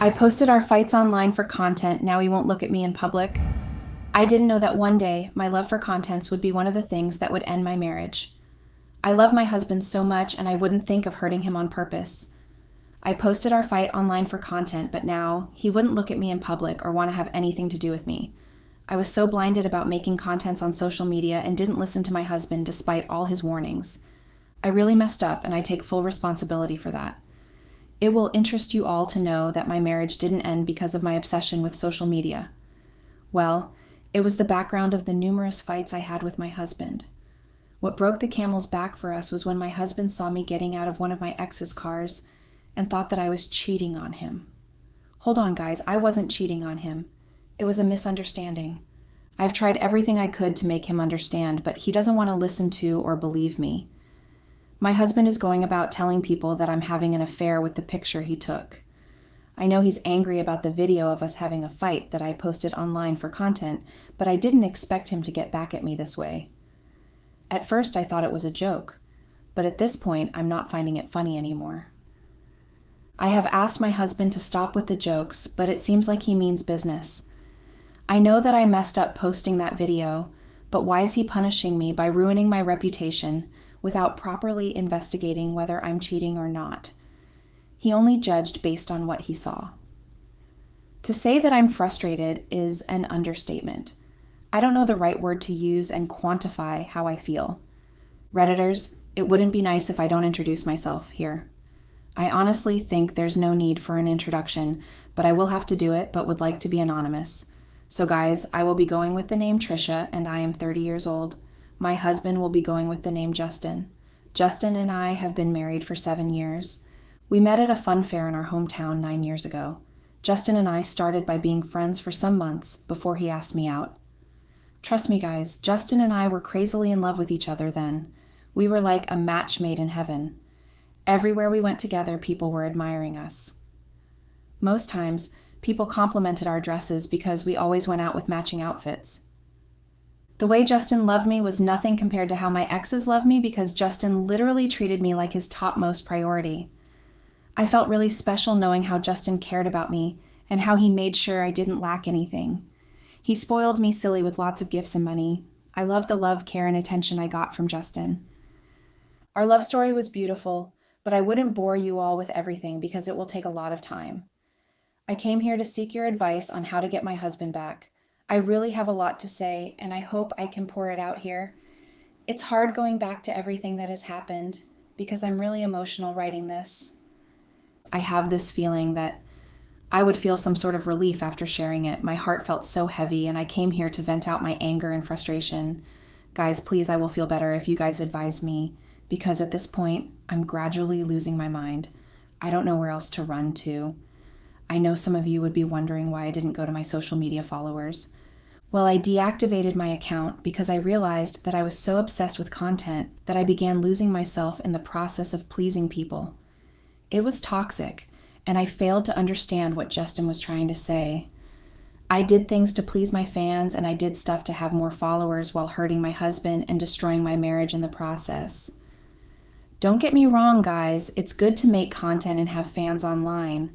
I posted our fights online for content, now he won't look at me in public. I didn't know that one day my love for contents would be one of the things that would end my marriage. I love my husband so much and I wouldn't think of hurting him on purpose. I posted our fight online for content, but now he wouldn't look at me in public or want to have anything to do with me. I was so blinded about making contents on social media and didn't listen to my husband despite all his warnings. I really messed up and I take full responsibility for that. It will interest you all to know that my marriage didn't end because of my obsession with social media. Well, it was the background of the numerous fights I had with my husband. What broke the camel's back for us was when my husband saw me getting out of one of my ex's cars and thought that I was cheating on him. Hold on, guys, I wasn't cheating on him. It was a misunderstanding. I've tried everything I could to make him understand, but he doesn't want to listen to or believe me. My husband is going about telling people that I'm having an affair with the picture he took. I know he's angry about the video of us having a fight that I posted online for content, but I didn't expect him to get back at me this way. At first, I thought it was a joke, but at this point, I'm not finding it funny anymore. I have asked my husband to stop with the jokes, but it seems like he means business. I know that I messed up posting that video, but why is he punishing me by ruining my reputation without properly investigating whether I'm cheating or not? He only judged based on what he saw. To say that I'm frustrated is an understatement. I don't know the right word to use and quantify how I feel. Redditors, it wouldn't be nice if I don't introduce myself here. I honestly think there's no need for an introduction, but I will have to do it, but would like to be anonymous. So guys, I will be going with the name Trisha, and I am 30 years old. My husband will be going with the name Justin. Justin and I have been married for 7 years. We met at a fun fair in our hometown 9 years ago. Justin and I started by being friends for some months before he asked me out. Trust me, guys, Justin and I were crazily in love with each other then. We were like a match made in heaven. Everywhere we went together, people were admiring us. Most times, people complimented our dresses because we always went out with matching outfits. The way Justin loved me was nothing compared to how my exes loved me because Justin literally treated me like his topmost priority. I felt really special knowing how Justin cared about me and how he made sure I didn't lack anything. He spoiled me silly with lots of gifts and money. I loved the love, care, and attention I got from Justin. Our love story was beautiful, but I wouldn't bore you all with everything because it will take a lot of time. I came here to seek your advice on how to get my husband back. I really have a lot to say, and I hope I can pour it out here. It's hard going back to everything that has happened because I'm really emotional writing this. I have this feeling that I would feel some sort of relief after sharing it. My heart felt so heavy, and I came here to vent out my anger and frustration. Guys, please, I will feel better if you guys advise me, because at this point, I'm gradually losing my mind. I don't know where else to run to. I know some of you would be wondering why I didn't go to my social media followers. Well, I deactivated my account because I realized that I was so obsessed with content that I began losing myself in the process of pleasing people. It was toxic, and I failed to understand what Justin was trying to say. I did things to please my fans, and I did stuff to have more followers while hurting my husband and destroying my marriage in the process. Don't get me wrong, guys. It's good to make content and have fans online,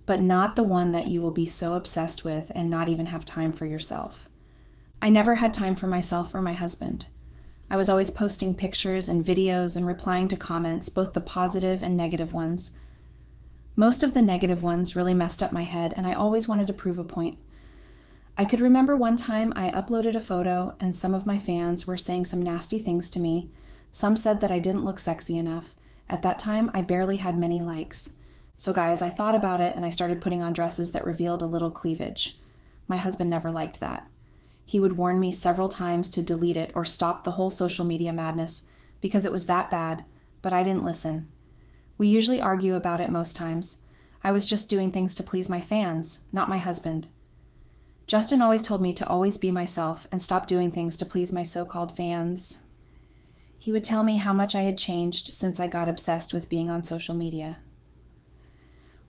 but not the one that you will be so obsessed with and not even have time for yourself. I never had time for myself or my husband. I was always posting pictures and videos and replying to comments, both the positive and negative ones. Most of the negative ones really messed up my head, and I always wanted to prove a point. I could remember one time I uploaded a photo and some of my fans were saying some nasty things to me. Some said that I didn't look sexy enough. At that time, I barely had many likes. So guys, I thought about it and I started putting on dresses that revealed a little cleavage. My husband never liked that. He would warn me several times to delete it or stop the whole social media madness because it was that bad, but I didn't listen. We usually argue about it most times. I was just doing things to please my fans, not my husband. Justin always told me to always be myself and stop doing things to please my so-called fans. He would tell me how much I had changed since I got obsessed with being on social media.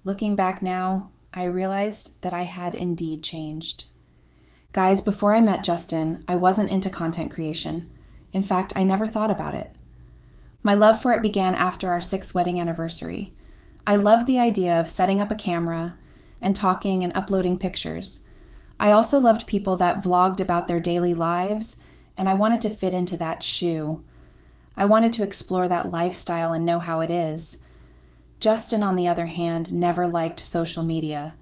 Looking back now, I realized that I had indeed changed. Guys, before I met Justin, I wasn't into content creation. In fact, I never thought about it. My love for it began after our 6th wedding anniversary. I loved the idea of setting up a camera, and talking and uploading pictures. I also loved people that vlogged about their daily lives, and I wanted to fit into that shoe. I wanted to explore that lifestyle and know how it is. Justin, on the other hand, never liked social media.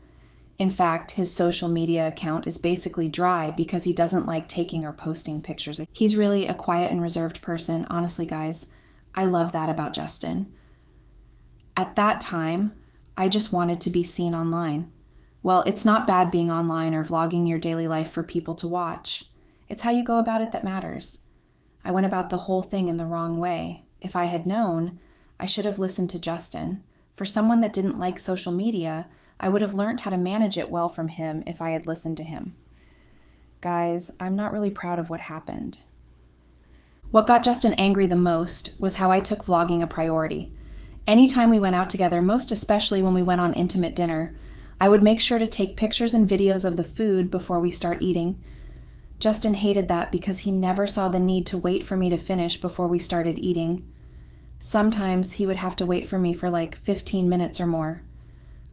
In fact, his social media account is basically dry because he doesn't like taking or posting pictures. He's really a quiet and reserved person. Honestly, guys, I love that about Justin. At that time, I just wanted to be seen online. Well, it's not bad being online or vlogging your daily life for people to watch. It's how you go about it that matters. I went about the whole thing in the wrong way. If I had known, I should have listened to Justin. For someone that didn't like social media, I would have learned how to manage it well from him if I had listened to him. Guys, I'm not really proud of what happened. What got Justin angry the most was how I took vlogging a priority. Anytime we went out together, most especially when we went on intimate dinner, I would make sure to take pictures and videos of the food before we start eating. Justin hated that because he never saw the need to wait for me to finish before we started eating. Sometimes he would have to wait for me for like 15 minutes or more.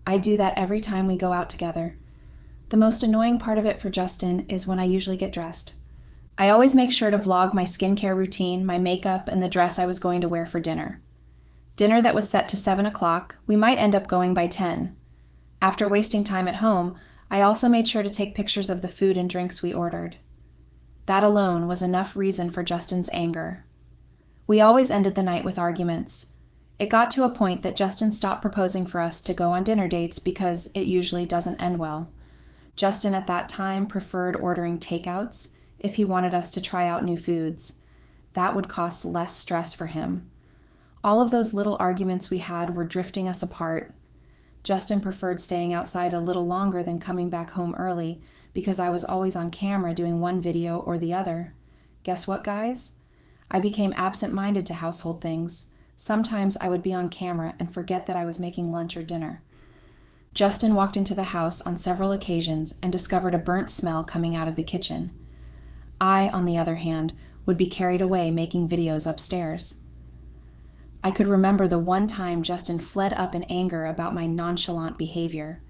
I do that every time we go out together. The most annoying part of it for Justin is when I usually get dressed. I always make sure to vlog my skincare routine, my makeup, and the dress I was going to wear for dinner. Dinner that was set to 7 o'clock, we might end up going by 10. After wasting time at home, I also made sure to take pictures of the food and drinks we ordered. That alone was enough reason for Justin's anger. We always ended the night with arguments. It got to a point that Justin stopped proposing for us to go on dinner dates because it usually doesn't end well. Justin at that time preferred ordering takeouts if he wanted us to try out new foods. That would cost less stress for him. All of those little arguments we had were drifting us apart. Justin preferred staying outside a little longer than coming back home early because I was always on camera doing one video or the other. Guess what, guys? I became absent-minded to household things. Sometimes I would be on camera and forget that I was making lunch or dinner. Justin walked into the house on several occasions and discovered a burnt smell coming out of the kitchen. I, on the other hand, would be carried away making videos upstairs. I could remember the one time Justin fled up in anger about my nonchalant behavior.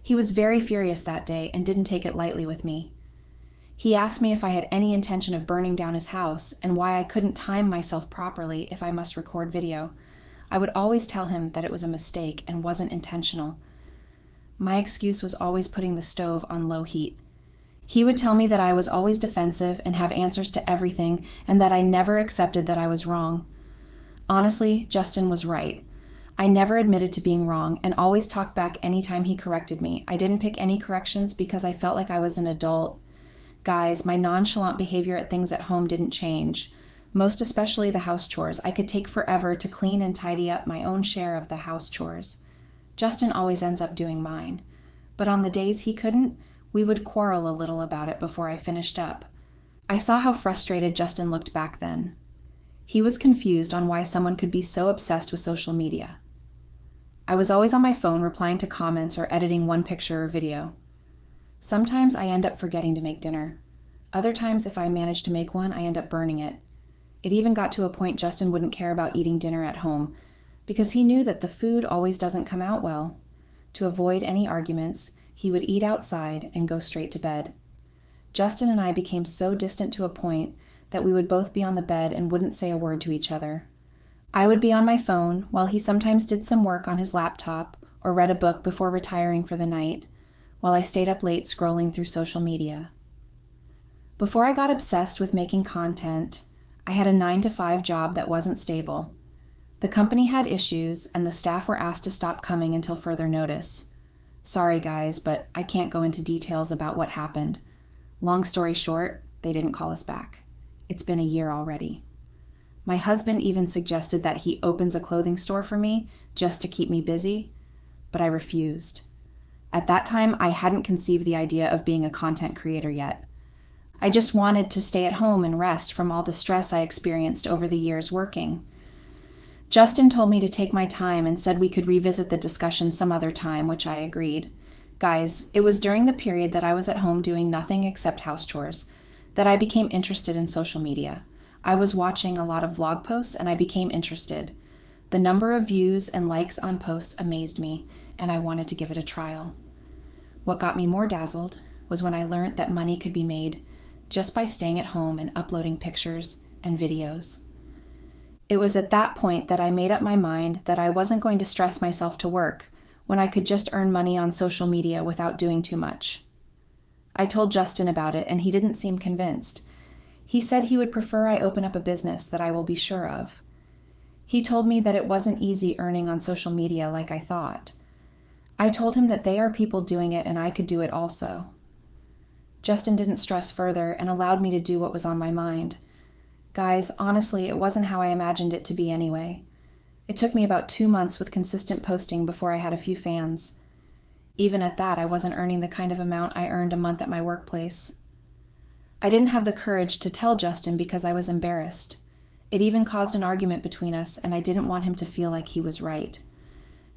He was very furious that day and didn't take it lightly with me. He asked me if I had any intention of burning down his house and why I couldn't time myself properly if I must record video. I would always tell him that it was a mistake and wasn't intentional. My excuse was always putting the stove on low heat. He would tell me that I was always defensive and have answers to everything and that I never accepted that I was wrong. Honestly, Justin was right. I never admitted to being wrong and always talked back anytime he corrected me. I didn't pick any corrections because I felt like I was an adult. Guys, my nonchalant behavior at things at home didn't change, most especially the house chores. I could take forever to clean and tidy up my own share of the house chores. Justin always ends up doing mine, but on the days he couldn't, we would quarrel a little about it before I finished up. I saw how frustrated Justin looked back then. He was confused on why someone could be so obsessed with social media. I was always on my phone replying to comments or editing one picture or video. Sometimes I end up forgetting to make dinner. Other times, if I manage to make one, I end up burning it. It even got to a point Justin wouldn't care about eating dinner at home because he knew that the food always doesn't come out well. To avoid any arguments, he would eat outside and go straight to bed. Justin and I became so distant to a point that we would both be on the bed and wouldn't say a word to each other. I would be on my phone while he sometimes did some work on his laptop or read a book before retiring for the night, while I stayed up late scrolling through social media. Before I got obsessed with making content, I had a 9-to-5 job that wasn't stable. The company had issues, and the staff were asked to stop coming until further notice. Sorry, guys, but I can't go into details about what happened. Long story short, they didn't call us back. It's been a year already. My husband even suggested that he opens a clothing store for me just to keep me busy, but I refused. At that time, I hadn't conceived the idea of being a content creator yet. I just wanted to stay at home and rest from all the stress I experienced over the years working. Justin told me to take my time and said we could revisit the discussion some other time, which I agreed. Guys, it was during the period that I was at home doing nothing except house chores that I became interested in social media. I was watching a lot of vlog posts and I became interested. The number of views and likes on posts amazed me, and I wanted to give it a trial. What got me more dazzled was when I learned that money could be made just by staying at home and uploading pictures and videos. It was at that point that I made up my mind that I wasn't going to stress myself to work when I could just earn money on social media without doing too much. I told Justin about it, and he didn't seem convinced. He said he would prefer I open up a business that I will be sure of. He told me that it wasn't easy earning on social media like I thought. I told him that they are people doing it and I could do it also. Justin didn't stress further and allowed me to do what was on my mind. Guys, honestly, it wasn't how I imagined it to be anyway. It took me about 2 months with consistent posting before I had a few fans. Even at that, I wasn't earning the kind of amount I earned a month at my workplace. I didn't have the courage to tell Justin because I was embarrassed. It even caused an argument between us, and I didn't want him to feel like he was right.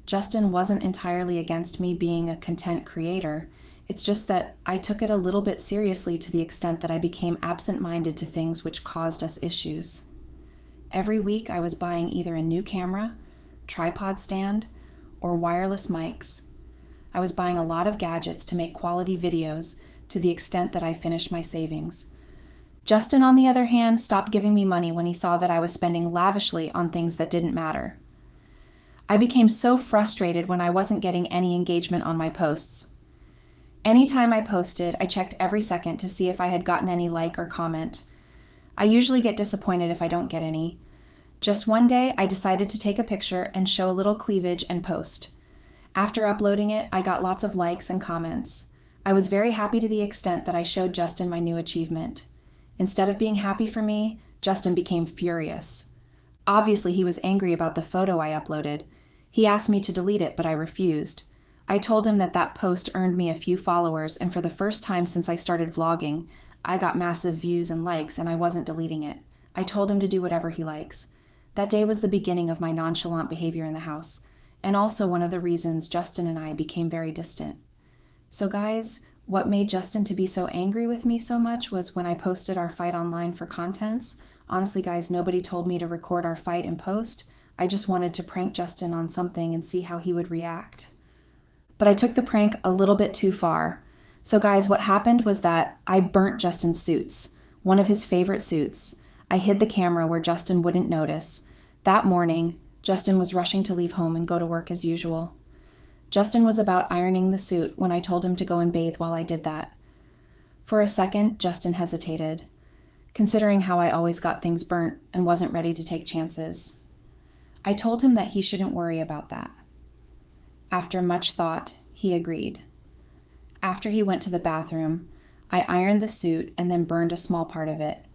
Justin wasn't entirely against me being a content creator. It's just that I took it a little bit seriously to the extent that I became absent-minded to things which caused us issues. Every week I was buying either a new camera, tripod stand, or wireless mics. I was buying a lot of gadgets to make quality videos to the extent that I finished my savings. Justin, on the other hand, stopped giving me money when he saw that I was spending lavishly on things that didn't matter. I became so frustrated when I wasn't getting any engagement on my posts. Anytime I posted, I checked every second to see if I had gotten any like or comment. I usually get disappointed if I don't get any. Just one day, I decided to take a picture and show a little cleavage and post. After uploading it, I got lots of likes and comments. I was very happy to the extent that I showed Justin my new achievement. Instead of being happy for me, Justin became furious. Obviously, he was angry about the photo I uploaded. He asked me to delete it, but I refused. I told him that post earned me a few followers, and for the first time since I started vlogging, I got massive views and likes, and I wasn't deleting it. I told him to do whatever he likes. That day was the beginning of my nonchalant behavior in the house, and also one of the reasons Justin and I became very distant. So guys, what made Justin to be so angry with me so much was when I posted our fight online for contents. Honestly, guys, nobody told me to record our fight and post. I just wanted to prank Justin on something and see how he would react. But I took the prank a little bit too far. So guys, what happened was that I burnt Justin's suits, one of his favorite suits. I hid the camera where Justin wouldn't notice. That morning, Justin was rushing to leave home and go to work as usual. Justin was about ironing the suit when I told him to go and bathe while I did that. For a second, Justin hesitated, considering how I always got things burnt and wasn't ready to take chances. I told him that he shouldn't worry about that. After much thought, he agreed. After he went to the bathroom, I ironed the suit and then burned a small part of it.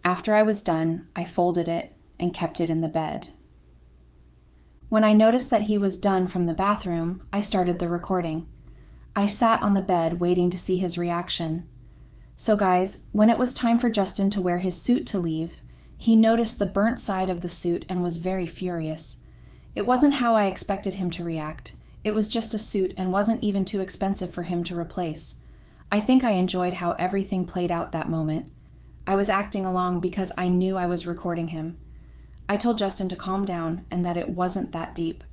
After I was done, I folded it and kept it in the bed. When I noticed that he was done from the bathroom, I started the recording. I sat on the bed waiting to see his reaction. So guys, when it was time for Justin to wear his suit to leave, he noticed the burnt side of the suit and was very furious. It wasn't how I expected him to react. It was just a suit and wasn't even too expensive for him to replace. I think I enjoyed how everything played out that moment. I was acting along because I knew I was recording him. I told Justin to calm down and that it wasn't that deep.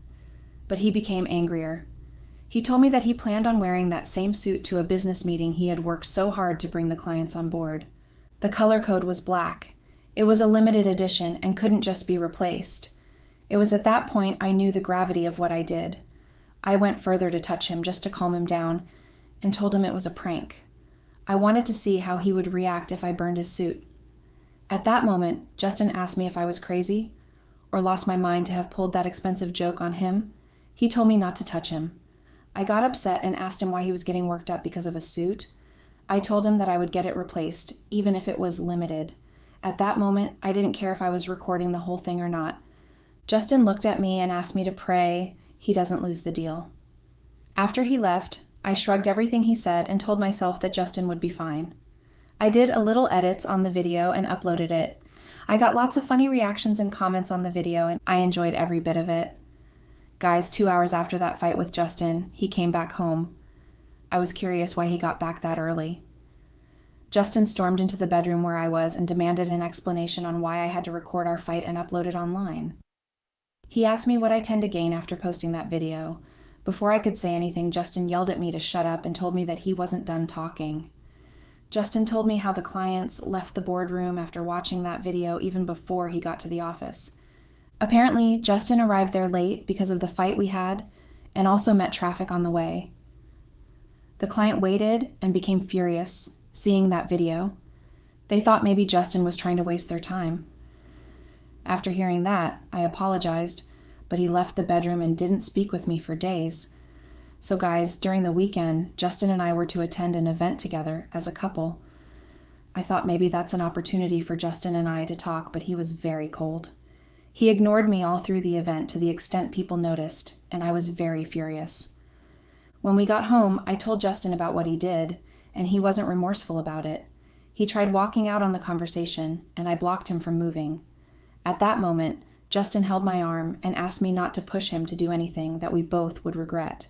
But he became angrier. He told me that he planned on wearing that same suit to a business meeting he had worked so hard to bring the clients on board. The color code was black. It was a limited edition and couldn't just be replaced. It was at that point I knew the gravity of what I did. I went further to touch him just to calm him down and told him it was a prank. I wanted to see how he would react if I burned his suit. At that moment, Justin asked me if I was crazy or lost my mind to have pulled that expensive joke on him. He told me not to touch him. I got upset and asked him why he was getting worked up because of a suit. I told him that I would get it replaced, even if it was limited. At that moment, I didn't care if I was recording the whole thing or not. Justin looked at me and asked me to pray he doesn't lose the deal. After he left, I shrugged everything he said and told myself that Justin would be fine. I did a little edits on the video and uploaded it. I got lots of funny reactions and comments on the video, and I enjoyed every bit of it. Guys, 2 hours after that fight with Justin, he came back home. I was curious why he got back that early. Justin stormed into the bedroom where I was and demanded an explanation on why I had to record our fight and upload it online. He asked me what I tend to gain after posting that video, Before I could say anything, Justin yelled at me to shut up and told me that he wasn't done talking. Justin told me how the clients left the boardroom after watching that video even before he got to the office. Apparently, Justin arrived there late because of the fight we had and also met traffic on the way. The client waited and became furious, seeing that video. They thought maybe Justin was trying to waste their time. After hearing that, I apologized, but he left the bedroom and didn't speak with me for days. So guys, during the weekend, Justin and I were to attend an event together as a couple. I thought maybe that's an opportunity for Justin and I to talk, but he was very cold. He ignored me all through the event to the extent people noticed, and I was very furious. When we got home, I told Justin about what he did, and he wasn't remorseful about it. He tried walking out on the conversation, and I blocked him from moving. At that moment, Justin held my arm and asked me not to push him to do anything that we both would regret.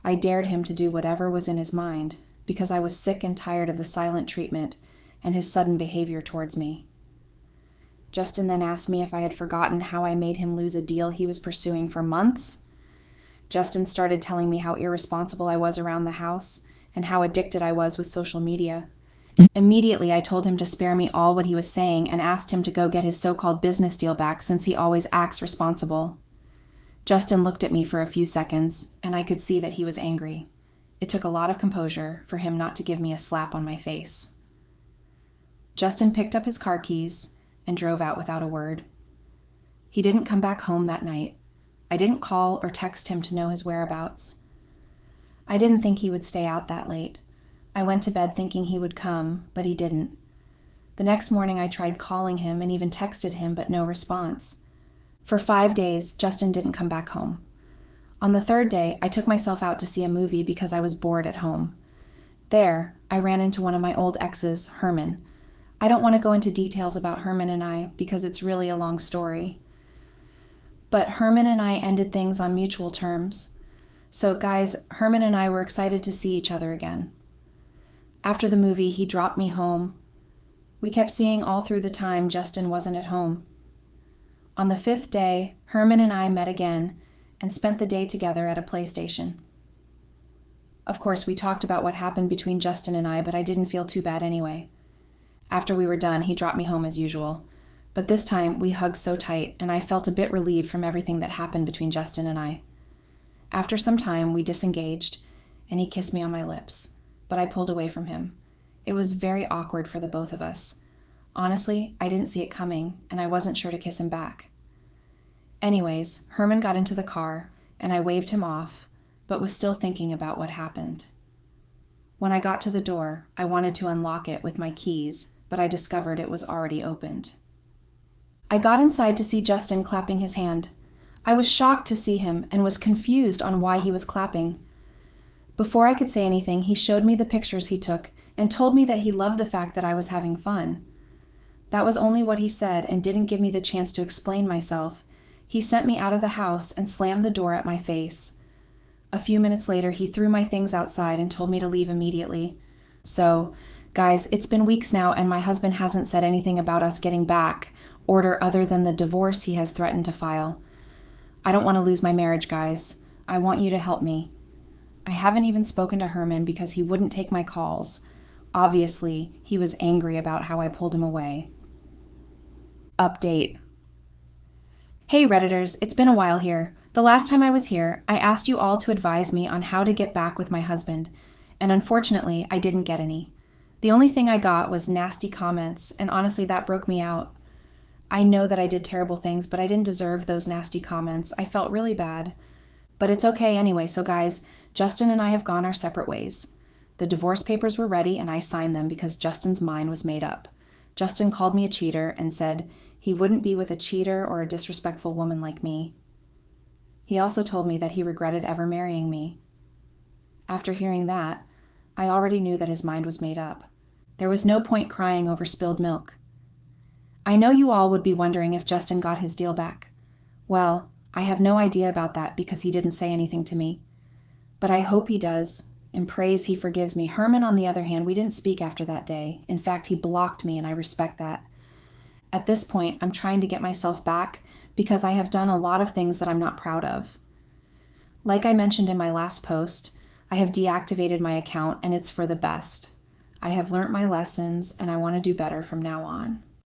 I dared him to do whatever was in his mind, because I was sick and tired of the silent treatment and his sudden behavior towards me. Justin then asked me if I had forgotten how I made him lose a deal he was pursuing for months. Justin started telling me how irresponsible I was around the house and how addicted I was with social media. Immediately, I told him to spare me all what he was saying and asked him to go get his so-called business deal back since he always acts responsible. Justin looked at me for a few seconds, and I could see that he was angry. It took a lot of composure for him not to give me a slap on my face. Justin picked up his car keys and drove out without a word. He didn't come back home that night. I didn't call or text him to know his whereabouts. I didn't think he would stay out that late. I went to bed thinking he would come, but he didn't. The next morning I tried calling him and even texted him, but no response. For 5 days, Justin didn't come back home. On the third day, I took myself out to see a movie because I was bored at home. There, I ran into one of my old exes, Herman. I don't want to go into details about Herman and I because it's really a long story. But Herman and I ended things on mutual terms. So guys, Herman and I were excited to see each other again. After the movie, he dropped me home. We kept seeing all through the time Justin wasn't at home. On the 5th day, Herman and I met again and spent the day together at a PlayStation. Of course, we talked about what happened between Justin and I, but I didn't feel too bad anyway. After we were done, he dropped me home as usual. But this time, we hugged so tight, and I felt a bit relieved from everything that happened between Justin and I. After some time, we disengaged, and he kissed me on my lips, but I pulled away from him. It was very awkward for the both of us. Honestly, I didn't see it coming, and I wasn't sure to kiss him back. Anyways, Herman got into the car, and I waved him off, but was still thinking about what happened. When I got to the door, I wanted to unlock it with my keys, but I discovered it was already opened. I got inside to see Justin clapping his hand. I was shocked to see him and was confused on why he was clapping. Before I could say anything, he showed me the pictures he took and told me that he loved the fact that I was having fun. That was only what he said and didn't give me the chance to explain myself. He sent me out of the house and slammed the door at my face. A few minutes later, he threw my things outside and told me to leave immediately. So, guys, it's been weeks now and my husband hasn't said anything about us getting back, other than the divorce he has threatened to file. I don't want to lose my marriage, guys. I want you to help me. I haven't even spoken to Herman because he wouldn't take my calls. Obviously, he was angry about how I pulled him away. Update. Hey Redditors, it's been a while here. The last time I was here, I asked you all to advise me on how to get back with my husband, and unfortunately, I didn't get any. The only thing I got was nasty comments, and honestly, that broke me out. I know that I did terrible things, but I didn't deserve those nasty comments. I felt really bad. But it's okay anyway, so guys, Justin and I have gone our separate ways. The divorce papers were ready, and I signed them because Justin's mind was made up. Justin called me a cheater and said he wouldn't be with a cheater or a disrespectful woman like me. He also told me that he regretted ever marrying me. After hearing that, I already knew that his mind was made up. There was no point crying over spilled milk. I know you all would be wondering if Justin got his deal back. Well, I have no idea about that because he didn't say anything to me. But I hope he does, and prays he forgives me. Herman, on the other hand, we didn't speak after that day. In fact, he blocked me, and I respect that. At this point, I'm trying to get myself back because I have done a lot of things that I'm not proud of. Like I mentioned in my last post, I have deactivated my account and it's for the best. I have learned my lessons and I want to do better from now on.